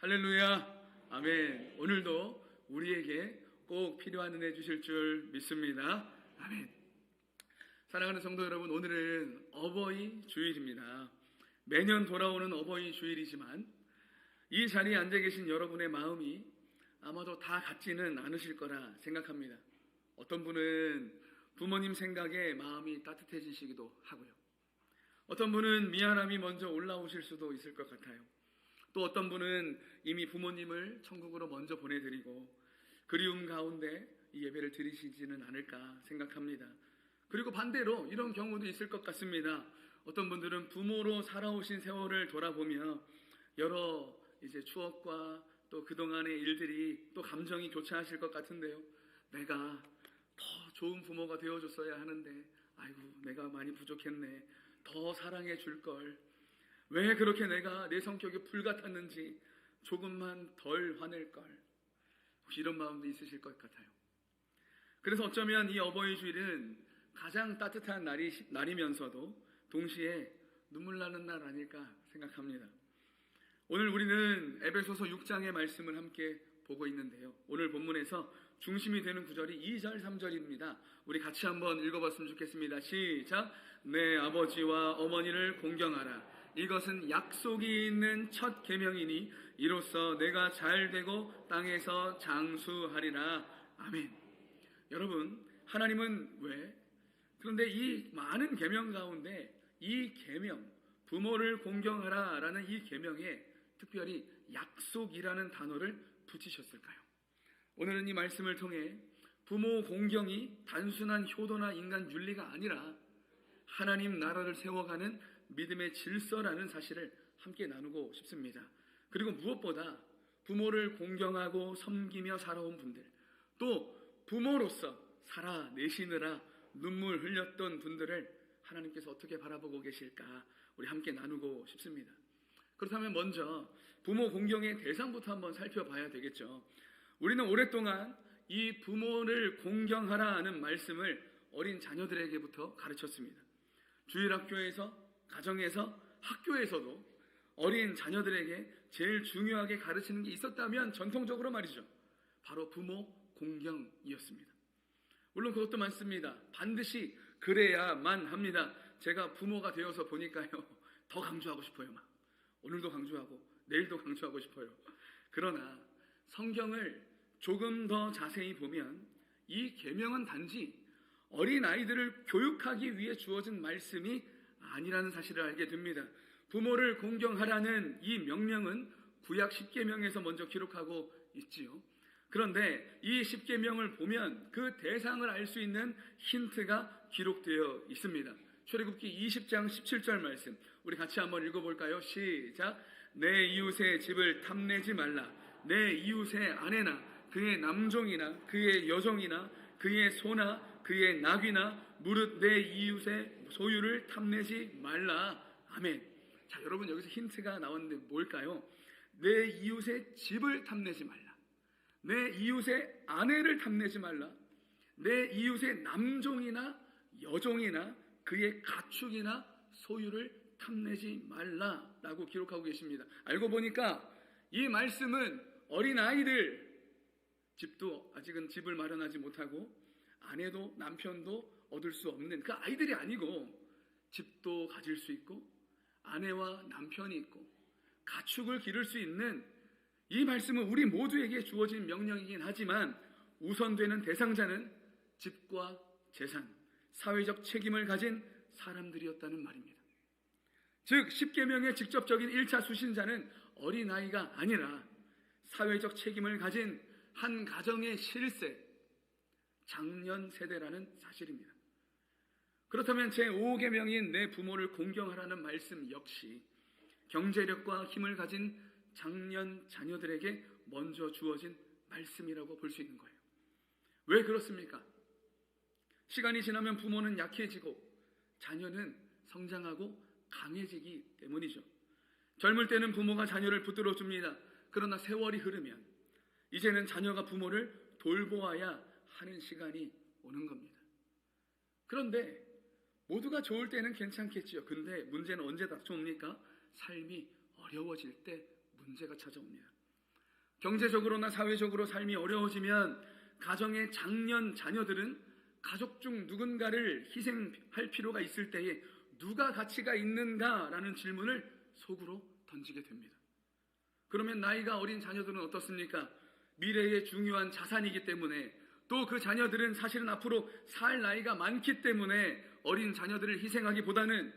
할렐루야. 아멘. 오늘도 우리에게 꼭 필요한 은혜 주실 줄 믿습니다. 아멘. 사랑하는 성도 여러분, 오늘은 어버이 주일입니다. 매년 돌아오는 어버이 주일이지만 이 자리에 앉아 계신 여러분의 마음이 아마도 다 같지는 않으실 거라 생각합니다. 어떤 분은 부모님 생각에 마음이 따뜻해지시기도 하고요. 어떤 분은 미안함이 먼저 올라오실 수도 있을 것 같아요. 또 어떤 분은 이미 부모님을 천국으로 먼저 보내드리고 그리움 가운데 이 예배를 드리시지는 않을까 생각합니다. 그리고 반대로 이런 경우도 있을 것 같습니다. 어떤 분들은 부모로 살아오신 세월을 돌아보며 여러 이제 추억과 또 그동안의 일들이 또 감정이 교차하실 것 같은데요. 내가 더 좋은 부모가 되어줬어야 하는데 아이고 내가 많이 부족했네. 더 사랑해 줄걸. 왜 그렇게 내가 내 성격이 불같았는지 조금만 덜 화낼걸. 혹시 이런 마음도 있으실 것 같아요. 그래서 어쩌면 이 어버이 주일은 가장 따뜻한 날이면서도 동시에 눈물 나는 날 아닐까 생각합니다. 오늘 우리는 에베소서 6장의 말씀을 함께 보고 있는데요. 오늘 본문에서 중심이 되는 구절이 2절, 3절입니다. 우리 같이 한번 읽어봤으면 좋겠습니다. 시작! 내 아버지와 어머니를 공경하라. 이것은 약속이 있는 첫 계명이니 이로써 내가 잘되고 땅에서 장수하리라. 아멘. 여러분, 하나님은 왜? 그런데 이 많은 계명 가운데 이 계명, 부모를 공경하라 라는 이 계명에 특별히 약속이라는 단어를 붙이셨을까요? 오늘은 이 말씀을 통해 부모 공경이 단순한 효도나 인간 윤리가 아니라 하나님 나라를 세워가는 믿음의 질서라는 사실을 함께 나누고 싶습니다. 그리고 무엇보다 부모를 공경하고 섬기며 살아온 분들, 또 부모로서 살아내시느라 눈물 흘렸던 분들을 하나님께서 어떻게 바라보고 계실까 우리 함께 나누고 싶습니다. 그렇다면 먼저 부모 공경의 대상부터 한번 살펴봐야 되겠죠. 우리는 오랫동안 이 부모를 공경하라 하는 말씀을 어린 자녀들에게부터 가르쳤습니다. 주일학교에서, 가정에서, 학교에서도 어린 자녀들에게 제일 중요하게 가르치는 게 있었다면 전통적으로 말이죠. 바로 부모 공경이었습니다. 물론 그것도 많습니다. 반드시 그래야만 합니다. 제가 부모가 되어서 보니까요. 더 강조하고 싶어요. 막. 오늘도 강조하고 내일도 강조하고 싶어요. 그러나 성경을 조금 더 자세히 보면 이 계명은 단지 어린아이들을 교육하기 위해 주어진 말씀이 아니라는 사실을 알게 됩니다. 부모를 공경하라는 이 명령은 구약 10계명에서 먼저 기록하고 있지요. 그런데 이 10계명을 보면 그 대상을 알 수 있는 힌트가 기록되어 있습니다. 출애굽기 20장 17절 말씀 우리 같이 한번 읽어볼까요? 시작! 내 이웃의 집을 탐내지 말라. 내 이웃의 아내나 그의 남종이나 그의 여종이나 그의 소나 그의 나귀나 무릇 내 이웃의 소유를 탐내지 말라. 아멘. 자, 여러분 여기서 힌트가 나왔는데 뭘까요? 내 이웃의 집을 탐내지 말라. 내 이웃의 아내를 탐내지 말라. 내 이웃의 남종이나 여종이나 그의 가축이나 소유를 탐내지 말라라고 기록하고 계십니다. 알고 보니까 이 말씀은 어린아이들, 집도 아직은 집을 마련하지 못하고 아내도 남편도 얻을 수 없는 그 아이들이 아니고 집도 가질 수 있고 아내와 남편이 있고 가축을 기를 수 있는 이 말씀은 우리 모두에게 주어진 명령이긴 하지만 우선되는 대상자는 집과 재산, 사회적 책임을 가진 사람들이었다는 말입니다. 즉 10계명의 직접적인 1차 수신자는 어린아이가 아니라 사회적 책임을 가진 한 가정의 실세, 장년 세대라는 사실입니다. 그렇다면 제5계명인 내 부모를 공경하라는 말씀 역시 경제력과 힘을 가진 장년 자녀들에게 먼저 주어진 말씀이라고 볼 수 있는 거예요. 왜 그렇습니까? 시간이 지나면 부모는 약해지고 자녀는 성장하고 강해지기 때문이죠. 젊을 때는 부모가 자녀를 붙들어줍니다. 그러나 세월이 흐르면 이제는 자녀가 부모를 돌보아야 하는 시간이 오는 겁니다. 그런데 모두가 좋을 때는 괜찮겠지요. 근데 문제는 언제 닥쳐옵니까? 삶이 어려워질 때 문제가 찾아옵니다. 경제적으로나 사회적으로 삶이 어려워지면 가정의 장년 자녀들은 가족 중 누군가를 희생할 필요가 있을 때에 누가 가치가 있는가라는 질문을 속으로 던지게 됩니다. 그러면 나이가 어린 자녀들은 어떻습니까? 미래의 중요한 자산이기 때문에, 또 그 자녀들은 사실은 앞으로 살 나이가 많기 때문에 어린 자녀들을 희생하기보다는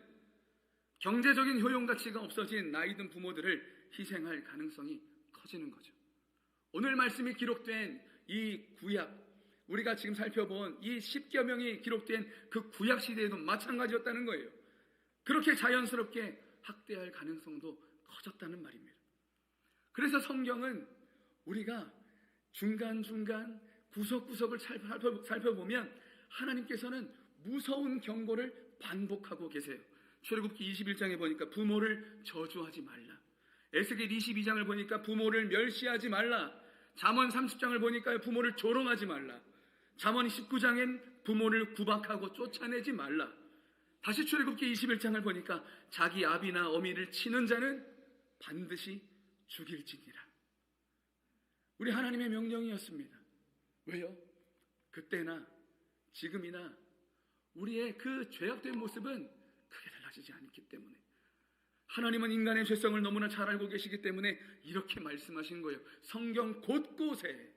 경제적인 효용 가치가 없어진 나이든 부모들을 희생할 가능성이 커지는 거죠. 오늘 말씀이 기록된 이 구약, 우리가 지금 살펴본 이 10여 명이 기록된 그 구약 시대에도 마찬가지였다는 거예요. 그렇게 자연스럽게 학대할 가능성도 커졌다는 말입니다. 그래서 성경은 우리가 중간중간 구석구석을 살펴보면 하나님께서는 무서운 경고를 반복하고 계세요. 출애굽기 21장에 보니까 부모를 저주하지 말라. 에스겔 22장을 보니까 부모를 멸시하지 말라. 잠언 30장을 보니까 부모를 조롱하지 말라. 잠언 19장엔 부모를 구박하고 쫓아내지 말라. 다시 출애굽기 21장을 보니까 자기 아비나 어미를 치는 자는 반드시 죽일지니라. 우리 하나님의 명령이었습니다. 왜요? 그때나 지금이나 우리의 그 죄악된 모습은 크게 달라지지 않기 때문에, 하나님은 인간의 죄성을 너무나 잘 알고 계시기 때문에 이렇게 말씀하신 거예요. 성경 곳곳에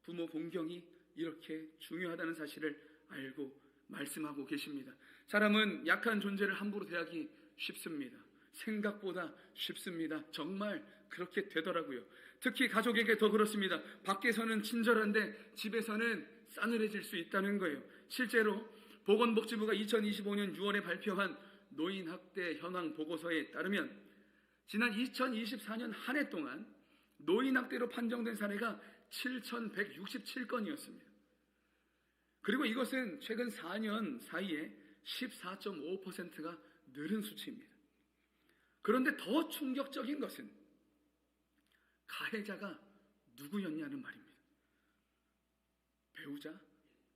부모 공경이 이렇게 중요하다는 사실을 알고 말씀하고 계십니다. 사람은 약한 존재를 함부로 대하기 쉽습니다. 생각보다 쉽습니다. 정말 그렇게 되더라고요. 특히 가족에게 더 그렇습니다. 밖에서는 친절한데 집에서는 싸늘해질 수 있다는 거예요. 실제로 보건복지부가 2025년 6월에 발표한 노인학대 현황 보고서에 따르면 지난 2024년 한 해 동안 노인학대로 판정된 사례가 7,167건이었습니다. 그리고 이것은 최근 4년 사이에 14.5%가 늘은 수치입니다. 그런데 더 충격적인 것은 가해자가 누구였냐는 말입니다. 배우자,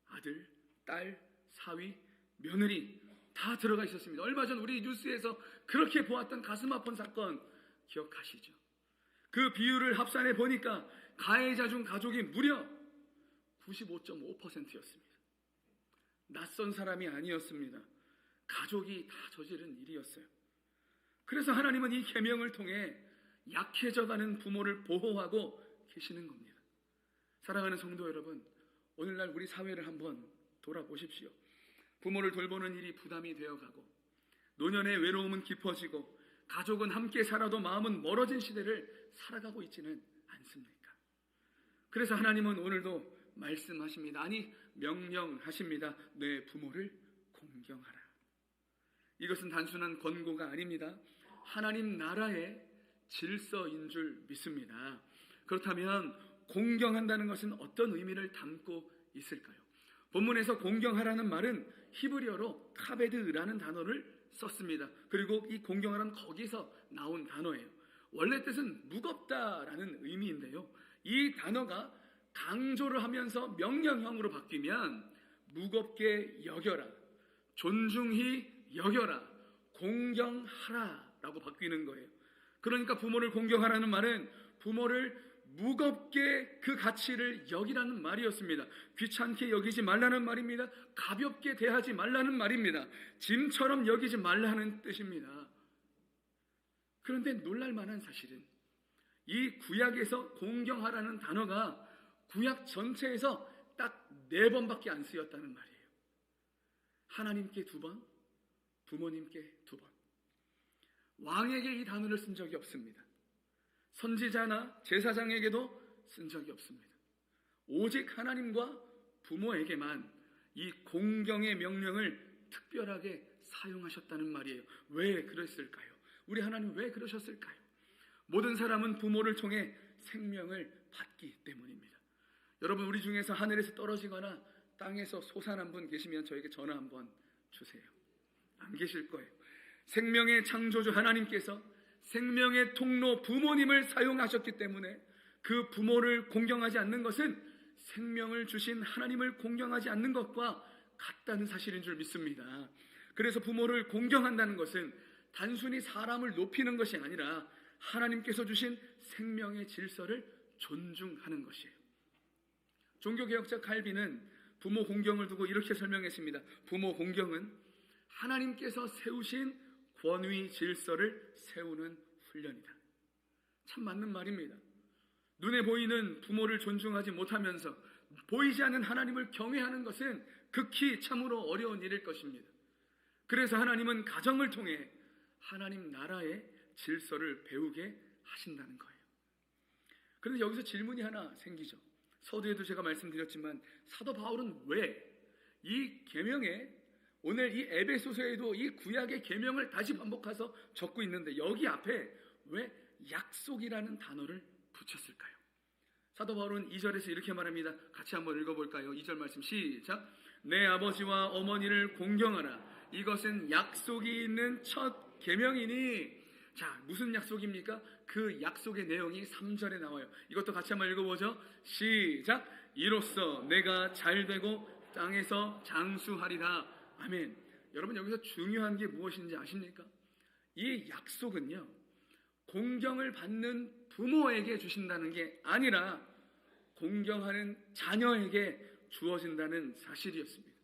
아들, 딸, 사위, 며느리 다 들어가 있었습니다. 얼마 전 우리 뉴스에서 그렇게 보았던 가슴 아픈 사건 기억하시죠? 그 비율을 합산해 보니까 가해자 중 가족이 무려 95.5%였습니다. 낯선 사람이 아니었습니다. 가족이 다 저지른 일이었어요. 그래서 하나님은 이 계명을 통해 약해져가는 부모를 보호하고 계시는 겁니다. 사랑하는 성도 여러분, 오늘날 우리 사회를 한번 돌아보십시오. 부모를 돌보는 일이 부담이 되어가고 노년의 외로움은 깊어지고 가족은 함께 살아도 마음은 멀어진 시대를 살아가고 있지는 않습니까? 그래서 하나님은 오늘도 말씀하십니다. 아니, 명령하십니다. 내 부모를 공경하라. 이것은 단순한 권고가 아닙니다. 하나님 나라의 질서인 줄 믿습니다. 그렇다면 공경한다는 것은 어떤 의미를 담고 있을까요? 본문에서 공경하라는 말은 히브리어로 카베드라는 단어를 썼습니다. 그리고 이 공경하라는 거기서 나온 단어예요. 원래 뜻은 무겁다라는 의미인데요. 이 단어가 강조를 하면서 명령형으로 바뀌면 무겁게 여겨라, 존중히 여겨라, 공경하라 라고 바뀌는 거예요. 그러니까 부모를 공경하라는 말은 부모를 무겁게 그 가치를 여기라는 말이었습니다. 귀찮게 여기지 말라는 말입니다. 가볍게 대하지 말라는 말입니다. 짐처럼 여기지 말라는 뜻입니다. 그런데 놀랄만한 사실은 이 구약에서 공경하라는 단어가 구약 전체에서 딱 4번밖에 안 쓰였다는 말이에요. 하나님께 2번, 부모님께 2번. 왕에게 이 단어를 쓴 적이 없습니다. 선지자나 제사장에게도 쓴 적이 없습니다. 오직 하나님과 부모에게만 이 공경의 명령을 특별하게 사용하셨다는 말이에요. 왜 그랬을까요? 우리 하나님 왜 그러셨을까요? 모든 사람은 부모를 통해 생명을 받기 때문입니다. 여러분, 우리 중에서 하늘에서 떨어지거나 땅에서 솟아난 분 계시면 저에게 전화 한번 주세요. 안 계실 거예요. 생명의 창조주 하나님께서 생명의 통로 부모님을 사용하셨기 때문에 그 부모를 공경하지 않는 것은 생명을 주신 하나님을 공경하지 않는 것과 같다는 사실인 줄 믿습니다. 그래서 부모를 공경한다는 것은 단순히 사람을 높이는 것이 아니라 하나님께서 주신 생명의 질서를 존중하는 것이에요. 종교개혁자 칼빈은 부모 공경을 두고 이렇게 설명했습니다. 부모 공경은 하나님께서 세우신 권위 질서를 세우는 훈련이다. 참 맞는 말입니다. 눈에 보이는 부모를 존중하지 못하면서 보이지 않는 하나님을 경외하는 것은 극히 참으로 어려운 일일 것입니다. 그래서 하나님은 가정을 통해 하나님 나라의 질서를 배우게 하신다는 거예요. 그런데 여기서 질문이 하나 생기죠. 서두에도 제가 말씀드렸지만 사도 바울은 왜 이 계명에 오늘 이 에베소서에도 이 구약의 계명을 다시 반복해서 적고 있는데 여기 앞에 왜 약속이라는 단어를 붙였을까요? 사도 바울은 2절에서 이렇게 말합니다. 같이 한번 읽어볼까요? 2절 말씀 시작. 내 아버지와 어머니를 공경하라. 이것은 약속이 있는 첫 계명이니. 자, 무슨 약속입니까? 그 약속의 내용이 3절에 나와요. 이것도 같이 한번 읽어보죠. 시작. 이로써 내가 잘되고 땅에서 장수하리라. 아멘. 여러분, 여기서 중요한 게 무엇인지 아십니까? 이 약속은요, 공경을 받는 부모에게 주신다는 게 아니라 공경하는 자녀에게 주어진다는 사실이었습니다.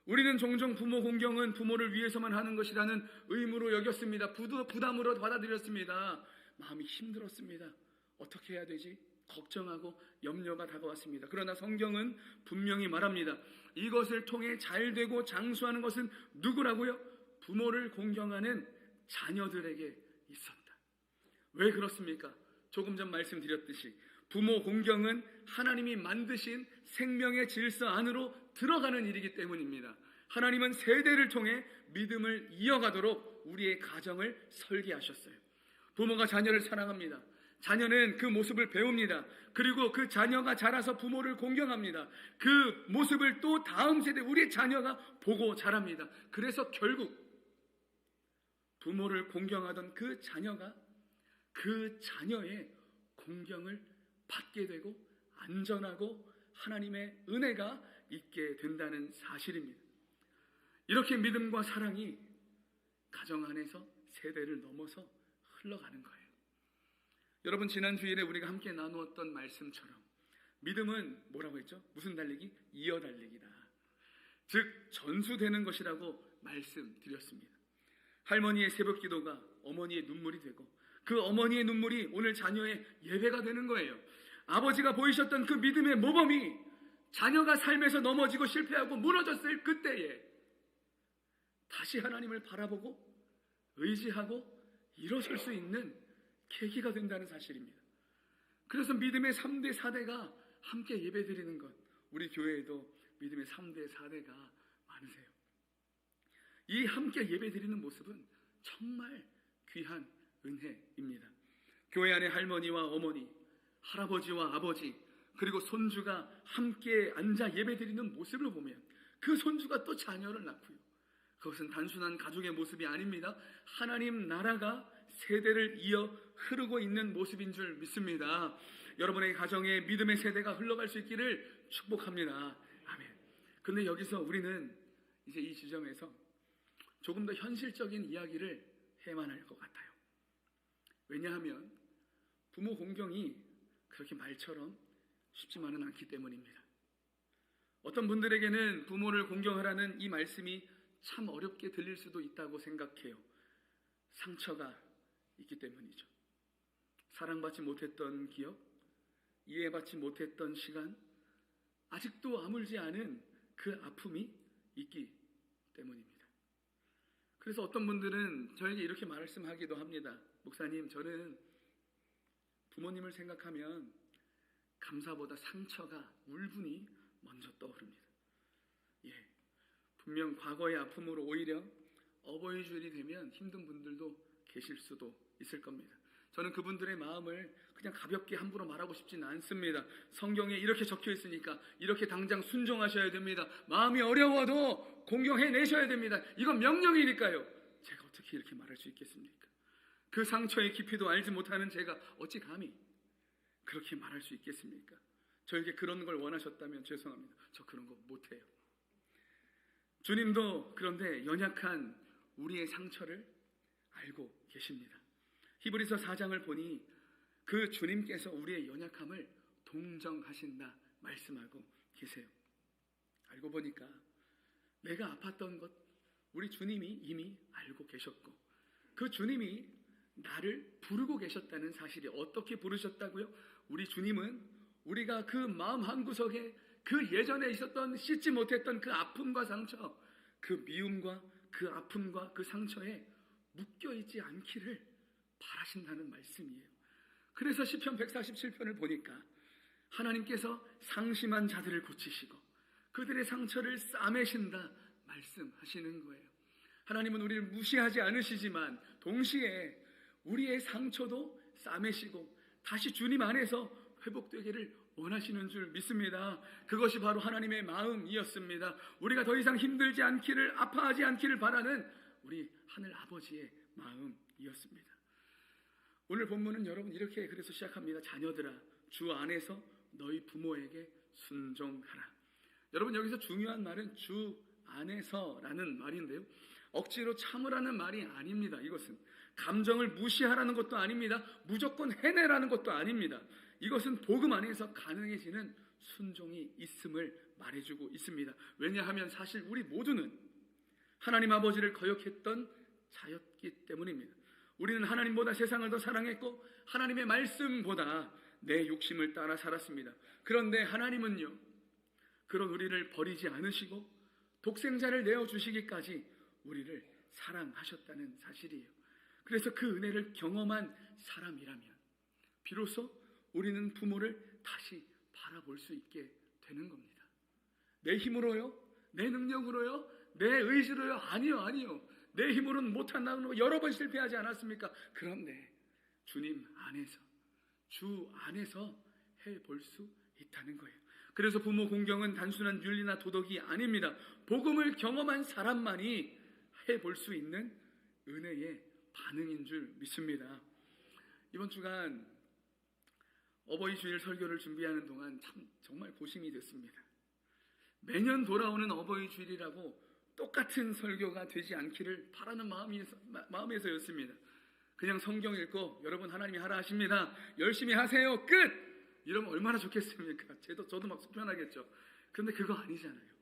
우리는 종종 부모 공경은 부모를 위해서만 하는 것이라는 의무로 여겼습니다. 부담으로 받아들였습니다. 마음이 힘들었습니다. 어떻게 해야 되지? 걱정하고 염려가 다가왔습니다. 그러나 성경은 분명히 말합니다. 이것을 통해 잘되고 장수하는 것은 누구라고요? 부모를 공경하는 자녀들에게 있었다. 왜 그렇습니까? 조금 전 말씀드렸듯이 부모 공경은 하나님이 만드신 생명의 질서 안으로 들어가는 일이기 때문입니다. 하나님은 세대를 통해 믿음을 이어가도록 우리의 가정을 설계하셨어요. 부모가 자녀를 사랑합니다. 자녀는 그 모습을 배웁니다. 그리고 그 자녀가 자라서 부모를 공경합니다. 그 모습을 또 다음 세대 우리 자녀가 보고 자랍니다. 그래서 결국 부모를 공경하던 그 자녀가 그 자녀의 공경을 받게 되고 안전하고 하나님의 은혜가 있게 된다는 사실입니다. 이렇게 믿음과 사랑이 가정 안에서 세대를 넘어서 흘러가는 거예요. 여러분, 지난 주일에 우리가 함께 나누었던 말씀처럼 믿음은 뭐라고 했죠? 무슨 달리기? 이어달리기다. 즉 전수되는 것이라고 말씀드렸습니다. 할머니의 새벽 기도가 어머니의 눈물이 되고 그 어머니의 눈물이 오늘 자녀의 예배가 되는 거예요. 아버지가 보이셨던 그 믿음의 모범이 자녀가 삶에서 넘어지고 실패하고 무너졌을 그때에 다시 하나님을 바라보고 의지하고 일어설 수 있는 계기가 된다는 사실입니다. 그래서 믿음의 3대 4대가 함께 예배드리는 것, 우리 교회에도 믿음의 3대 4대가 많으세요. 이 함께 예배드리는 모습은 정말 귀한 은혜입니다. 교회 안에 할머니와 어머니, 할아버지와 아버지, 그리고 손주가 함께 앉아 예배드리는 모습을 보면 그 손주가 또 자녀를 낳고요. 그것은 단순한 가족의 모습이 아닙니다. 하나님 나라가 세대를 이어 흐르고 있는 모습인 줄 믿습니다. 여러분의 가정에 믿음의 세대가 흘러갈 수 있기를 축복합니다. 아멘. 근데 여기서 우리는 이제 이 지점에서 조금 더 현실적인 이야기를 해야만 할 것 같아요. 왜냐하면 부모 공경이 그렇게 말처럼 쉽지만은 않기 때문입니다. 어떤 분들에게는 부모를 공경하라는 이 말씀이 참 어렵게 들릴 수도 있다고 생각해요. 상처가 있기 때문이죠. 사랑받지 못했던 기억, 이해받지 못했던 시간, 아직도 아물지 않은 그 아픔이 있기 때문입니다. 그래서 어떤 분들은 저에게 이렇게 말씀하기도 합니다. 목사님, 저는 부모님을 생각하면 감사보다 상처가, 울분이 먼저 떠오릅니다. 분명 과거의 아픔으로 오히려 어버이 주일이 되면 힘든 분들도 계실 수도 있을 겁니다. 저는 그분들의 마음을 그냥 가볍게 함부로 말하고 싶지는 않습니다. 성경에 이렇게 적혀 있으니까 이렇게 당장 순종하셔야 됩니다. 마음이 어려워도 공경해내셔야 됩니다. 이건 명령이니까요. 제가 어떻게 이렇게 말할 수 있겠습니까? 그 상처의 깊이도 알지 못하는 제가 어찌 감히 그렇게 말할 수 있겠습니까? 저에게 그런 걸 원하셨다면 죄송합니다. 저 그런 거 못해요. 주님도 그런데 연약한 우리의 상처를 알고 계십니다. 히브리서 4장을 보니 그 주님께서 우리의 연약함을 동정하신다 말씀하고 계세요. 알고 보니까 내가 아팠던 것 우리 주님이 이미 알고 계셨고, 그 주님이 나를 부르고 계셨다는 사실이, 어떻게 부르셨다고요? 우리 주님은 우리가 그 마음 한구석에 그 예전에 있었던 씻지 못했던 그 아픔과 상처, 그 미움과 그 아픔과 그 상처에 묶여있지 않기를 바라신다는 말씀이에요. 그래서 시편 147편을 보니까 하나님께서 상심한 자들을 고치시고 그들의 상처를 싸매신다 말씀하시는 거예요. 하나님은 우리를 무시하지 않으시지만 동시에 우리의 상처도 싸매시고 다시 주님 안에서 회복되기를 원하시는 줄 믿습니다. 그것이 바로 하나님의 마음이었습니다. 우리가 더 이상 힘들지 않기를, 아파하지 않기를 바라는 우리 하늘 아버지의 마음이었습니다. 오늘 본문은 여러분 이렇게 그래서 시작합니다. 자녀들아, 주 안에서 너희 부모에게 순종하라. 여러분, 여기서 중요한 말은 주 안에서라는 말인데요, 억지로 참으라는 말이 아닙니다. 이것은 감정을 무시하라는 것도 아닙니다. 무조건 해내라는 것도 아닙니다. 이것은 복음 안에서 가능해지는 순종이 있음을 말해주고 있습니다. 왜냐하면 사실 우리 모두는 하나님 아버지를 거역했던 자였기 때문입니다. 우리는 하나님보다 세상을 더 사랑했고 하나님의 말씀보다 내 욕심을 따라 살았습니다. 그런데 하나님은요, 그런 우리를 버리지 않으시고 독생자를 내어주시기까지 우리를 사랑하셨다는 사실이에요. 그래서 그 은혜를 경험한 사람이라면 비로소 우리는 부모를 다시 바라볼 수 있게 되는 겁니다. 내 힘으로요? 내 능력으로요? 내 의지로요? 아니요. 내 힘으로는 못한다는 거 여러 번 실패하지 않았습니까? 그런데 주님 안에서, 주 안에서 해볼 수 있다는 거예요. 그래서 부모 공경은 단순한 윤리나 도덕이 아닙니다. 복음을 경험한 사람만이 해볼 수 있는 은혜의 반응인 줄 믿습니다. 이번 주간 어버이 주일 설교를 준비하는 동안 정말 고심이 됐습니다. 매년 돌아오는 어버이 주일이라고 똑같은 설교가 되지 않기를 바라는 마음에서였습니다. 그냥 성경 읽고 여러분 하나님이 하라 하십니다, 열심히 하세요, 끝! 이러면 얼마나 좋겠습니까? 저도 막 속편하겠죠. 그런데 그거 아니잖아요.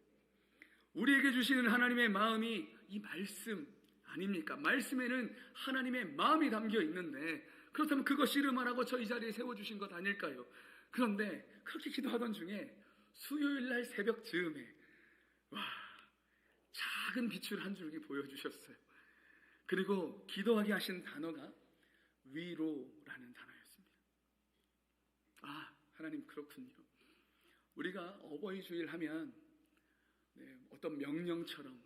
우리에게 주시는 하나님의 마음이 이 말씀 아닙니까? 말씀에는 하나님의 마음이 담겨 있는데, 그렇다면 그거 씨름하라고 저 이 자리에 세워주신 것 아닐까요? 그런데 그렇게 기도하던 중에 수요일날 새벽 즈음에 작은 빛을 한 줄기 보여주셨어요. 그리고 기도하게 하신 단어가 위로라는 단어였습니다. 하나님 그렇군요. 우리가 어버이 주일 하면 어떤 명령처럼,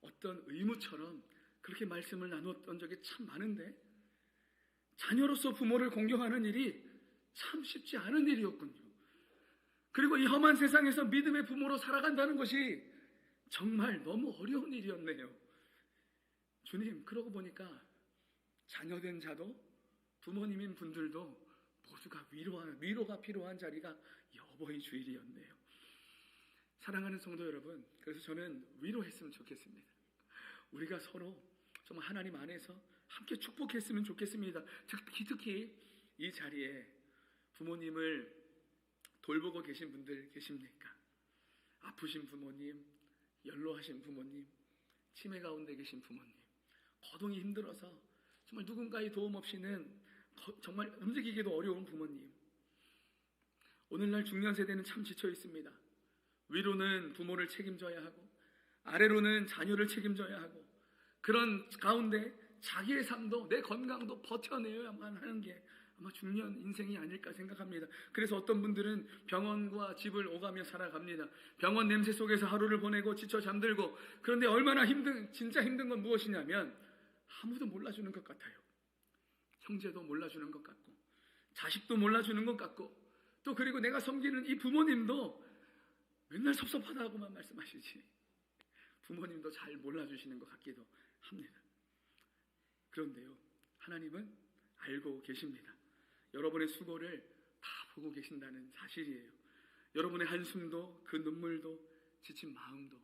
어떤 의무처럼 그렇게 말씀을 나눴던 적이 참 많은데, 자녀로서 부모를 공경하는 일이 참 쉽지 않은 일이었군요. 그리고 이 험한 세상에서 믿음의 부모로 살아간다는 것이 정말 너무 어려운 일이었네요. 주님, 그러고 보니까 자녀된 자도 부모님인 분들도 모두가 위로가 필요한 자리가 이 어버이 주일이었네요. 사랑하는 성도 여러분, 그래서 저는 위로했으면 좋겠습니다. 우리가 서로 정말 하나님 안에서 함께 축복했으면 좋겠습니다. 특히 이 자리에 부모님을 돌보고 계신 분들 계십니까? 아프신 부모님, 연로하신 부모님, 치매 가운데 계신 부모님, 거동이 힘들어서 정말 누군가의 도움 없이는 정말 움직이기도 어려운 부모님, 오늘날 중년 세대는 참 지쳐 있습니다. 위로는 부모를 책임져야 하고 아래로는 자녀를 책임져야 하고, 그런 가운데 자기의 삶도 내 건강도 버텨내야만 하는 게 아마 중년 인생이 아닐까 생각합니다. 그래서 어떤 분들은 병원과 집을 오가며 살아갑니다. 병원 냄새 속에서 하루를 보내고 지쳐 잠들고, 그런데 얼마나 진짜 힘든 건 무엇이냐면 아무도 몰라주는 것 같아요. 형제도 몰라주는 것 같고 자식도 몰라주는 것 같고, 또 그리고 내가 섬기는 이 부모님도 맨날 섭섭하다고만 말씀하시지 부모님도 잘 몰라주시는 것 같기도 합니다. 그런데요, 하나님은 알고 계십니다. 여러분의 수고를 다 보고 계신다는 사실이에요. 여러분의 한숨도, 그 눈물도, 지친 마음도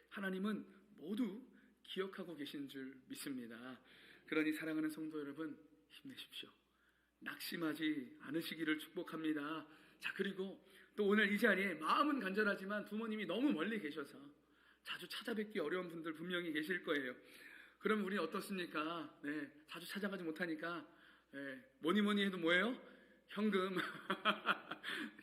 하나님은 모두 기억하고 계신 줄 믿습니다. 그러니 사랑하는 성도 여러분, 힘내십시오. 낙심하지 않으시기를 축복합니다. 자, 그리고 또 오늘 이 자리에 마음은 간절하지만 부모님이 너무 멀리 계셔서 자주 찾아뵙기 어려운 분들 분명히 계실 거예요. 그럼 우리 어떻습니까? 네, 자주 찾아가지 못하니까 뭐니 해도 뭐예요? 현금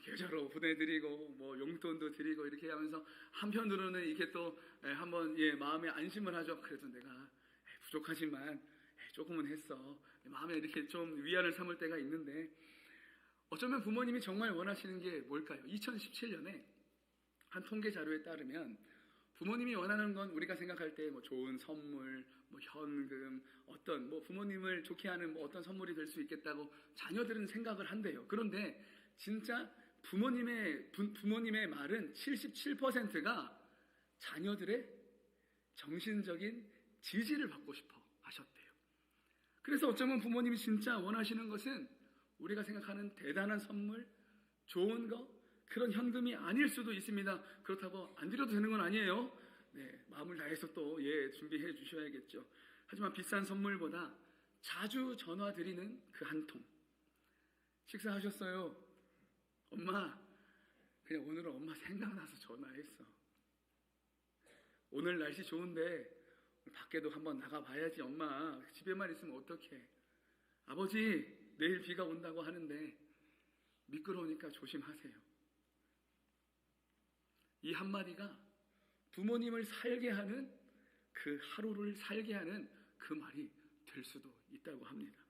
계좌로 보내드리고 뭐 용돈도 드리고 이렇게 하면서 한편으로는 이렇게 또 한번 마음에 안심을 하죠. 그래도 내가 부족하지만 조금은 했어. 마음에 이렇게 좀 위안을 삼을 때가 있는데 어쩌면 부모님이 정말 원하시는 게 뭘까요? 2017년에 한 통계 자료에 따르면 부모님이 원하는 건 우리가 생각할 때 뭐 좋은 선물, 뭐 현금, 어떤 뭐 부모님을 좋게 하는 뭐 어떤 선물이 될 수 있겠다고 자녀들은 생각을 한대요. 그런데 진짜 부모님의 말은 77%가 자녀들의 정신적인 지지를 받고 싶어 하셨대요. 그래서 어쩌면 부모님이 진짜 원하시는 것은 우리가 생각하는 대단한 선물, 좋은 거, 그런 현금이 아닐 수도 있습니다. 그렇다고 안 드려도 되는 건 아니에요. 네, 마음을 다해서 또 준비해 주셔야겠죠. 하지만 비싼 선물보다 자주 전화 드리는 그 한 통. 식사하셨어요? 엄마, 그냥 오늘은 엄마 생각나서 전화했어. 오늘 날씨 좋은데 밖에도 한번 나가봐야지. 엄마 집에만 있으면 어떡해. 아버지 내일 비가 온다고 하는데 미끄러우니까 조심하세요. 이 한마디가 부모님을 살게 하는 그 하루를 살게 하는 그 말이 될 수도 있다고 합니다.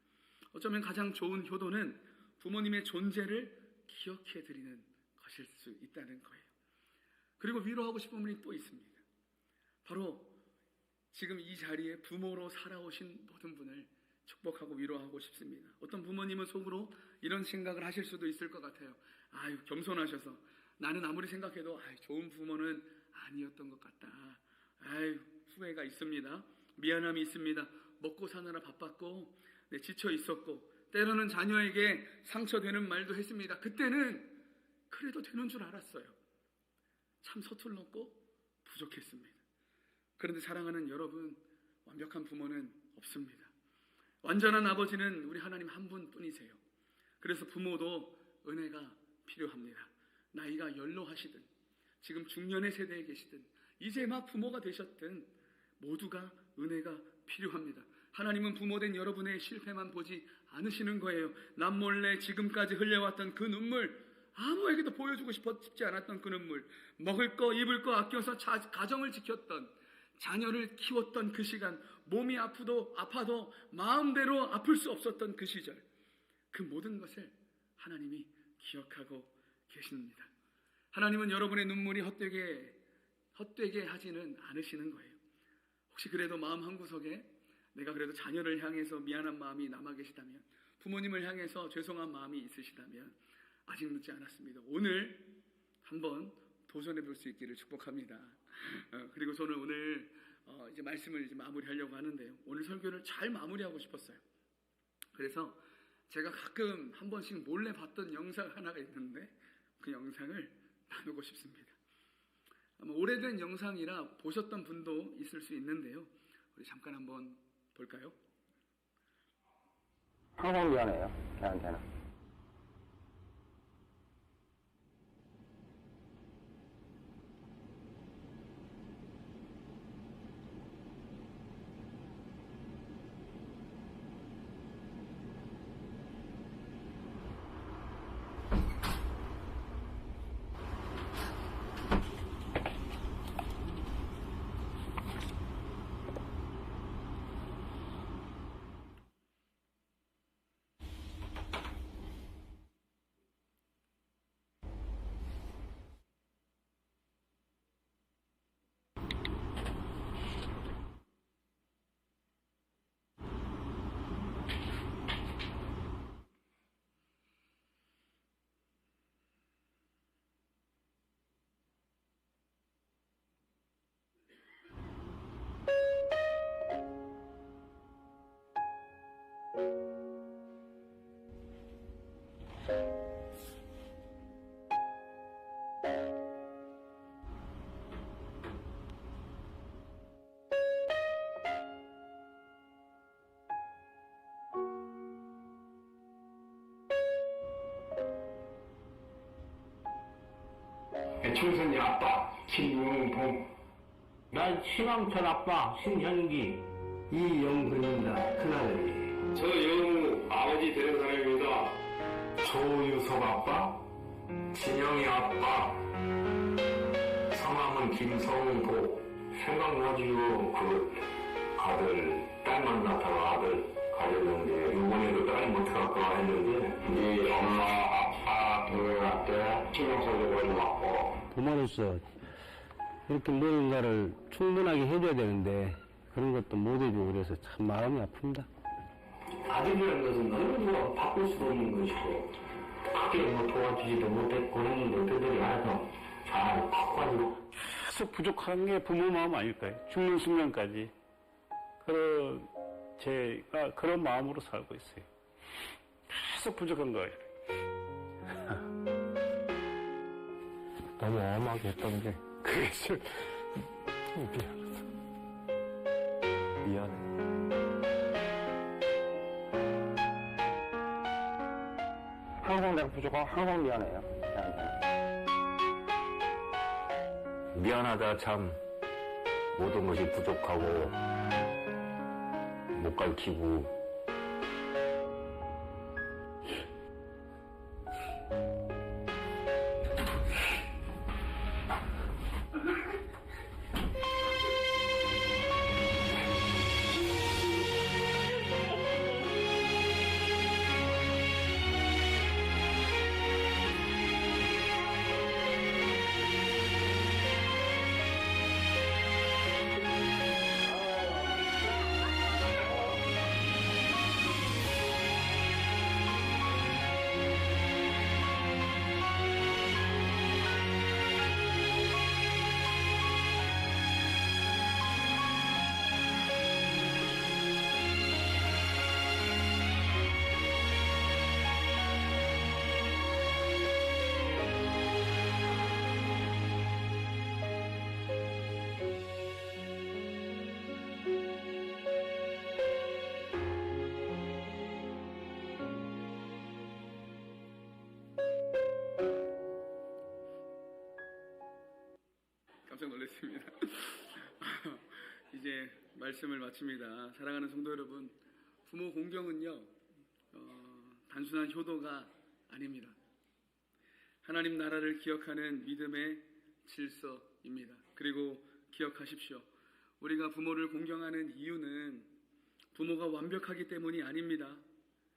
어쩌면 가장 좋은 효도는 부모님의 존재를 기억해 드리는 것일 수 있다는 거예요. 그리고 위로하고 싶은 분이 또 있습니다. 바로 지금 이 자리에 부모로 살아오신 모든 분을 축복하고 위로하고 싶습니다. 어떤 부모님은 속으로 이런 생각을 하실 수도 있을 것 같아요. 아유, 겸손하셔서 나는 아무리 생각해도 좋은 부모는 아니었던 것 같다. 아유, 후회가 있습니다. 미안함이 있습니다. 먹고 사느라 바빴고 지쳐 있었고 때로는 자녀에게 상처되는 말도 했습니다. 그때는 그래도 되는 줄 알았어요. 참 서툴렀고 부족했습니다. 그런데 사랑하는 여러분, 완벽한 부모는 없습니다. 완전한 아버지는 우리 하나님 한 분뿐이세요. 그래서 부모도 은혜가 필요합니다. 나이가 연로하시든 지금 중년의 세대에 계시든 이제 막 부모가 되셨든 모두가 은혜가 필요합니다. 하나님은 부모된 여러분의 실패만 보지 않으시는 거예요. 남몰래 지금까지 흘려왔던 그 눈물, 아무에게도 보여주고 싶지 않았던 그 눈물, 먹을 거 입을 거 아껴서 가정을 지켰던, 자녀를 키웠던 그 시간, 몸이 아파도 마음대로 아플 수 없었던 그 시절, 그 모든 것을 하나님이 기억하고 계십니다. 하나님은 여러분의 눈물이 헛되게 하지는 않으시는 거예요. 혹시 그래도 마음 한구석에 내가 그래도 자녀를 향해서 미안한 마음이 남아 계시다면, 부모님을 향해서 죄송한 마음이 있으시다면 아직 늦지 않았습니다. 오늘 한번 도전해 볼 수 있기를 축복합니다. 그리고 저는 오늘 이제 말씀을 이제 마무리하려고 하는데요. 오늘 설교를 잘 마무리하고 싶었어요. 그래서 제가 가끔 한 번씩 몰래 봤던 영상 하나가 있는데 그 영상을 나누고 싶습니다. 아마 오래된 영상이라 보셨던 분도 있을 수 있는데요. 우리 잠깐 한번 볼까요? 항상 미안해요, 걔한테는. 충선이 아빠 김용봉. 난 신왕철 아빠 신현기 이영근입니다. 큰아들이. 저 영우 아버지 되는 사람입니다. 조유섭 아빠, 진영이 아빠, 성함은 김성도. 생각나지요. 그 아들, 딸만 낳다가 아들 가졌는데 이번에도 딸이 못할까 했는데 네 엄마, 아빠, 동생한테 신경 써서 고맙고. 부모로서 이렇게 무언가를 충분하게 해줘야 되는데 그런 것도 못 해주고 그래서 참 마음이 아픕니다. 아들이라는 것은 너무 바꿀 수 없는 것이고 크게 뭐 도와주지도 못했고 했는데 그들이 알아서 잘 바꿔가지고 계속 부족한 게 부모 마음 아닐까요? 죽는 순간까지. 제가 그런 마음으로 살고 있어요. 계속 부족한 거예요. 너무 엄하게 했던 게 그게 좀 미안해. 항상 내가 부족하고 항상 미안해요. 걔한테는. 미안하다 참 모든 것이 부족하고 못 가르치고 깜짝 놀랐습니다. 이제 말씀을 마칩니다. 사랑하는 성도 여러분, 부모 공경은요 단순한 효도가 아닙니다. 하나님 나라를 기억하는 믿음의 질서입니다. 그리고 기억하십시오. 우리가 부모를 공경하는 이유는 부모가 완벽하기 때문이 아닙니다.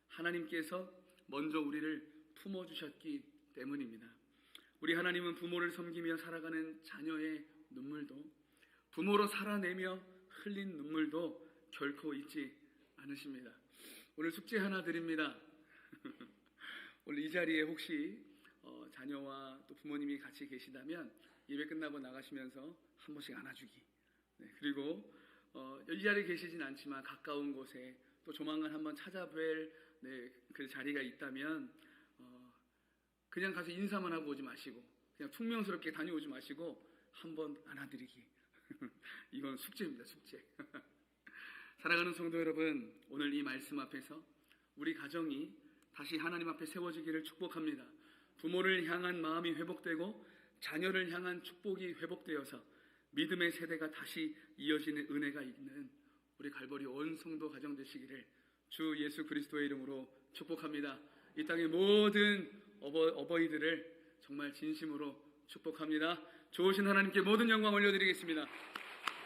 하나님께서 먼저 우리를 품어주셨기 때문입니다. 우리 하나님은 부모를 섬기며 살아가는 자녀의 눈물도, 부모로 살아내며 흘린 눈물도 결코 잊지 않으십니다. 오늘 숙제 하나 드립니다. 오늘 이 자리에 혹시 자녀와 또 부모님이 같이 계시다면 예배 끝나고 나가시면서 한 번씩 안아주기. 네, 그리고 이 자리에 계시진 않지만 가까운 곳에 또 조만간 한번 찾아뵐 그 자리가 있다면 그냥 가서 인사만 하고 오지 마시고 그냥 퉁명스럽게 다녀오지 마시고 한번 안아드리기. 이건 숙제입니다. 숙제. 사랑하는 성도 여러분, 오늘 이 말씀 앞에서 우리 가정이 다시 하나님 앞에 세워지기를 축복합니다. 부모를 향한 마음이 회복되고 자녀를 향한 축복이 회복되어서 믿음의 세대가 다시 이어지는 은혜가 있는 우리 갈보리 온 성도 가정 되시기를 주 예수 그리스도의 이름으로 축복합니다. 이 땅의 모든 어버이들을 정말 진심으로 축복합니다. 좋으신 하나님께 모든 영광 올려드리겠습니다.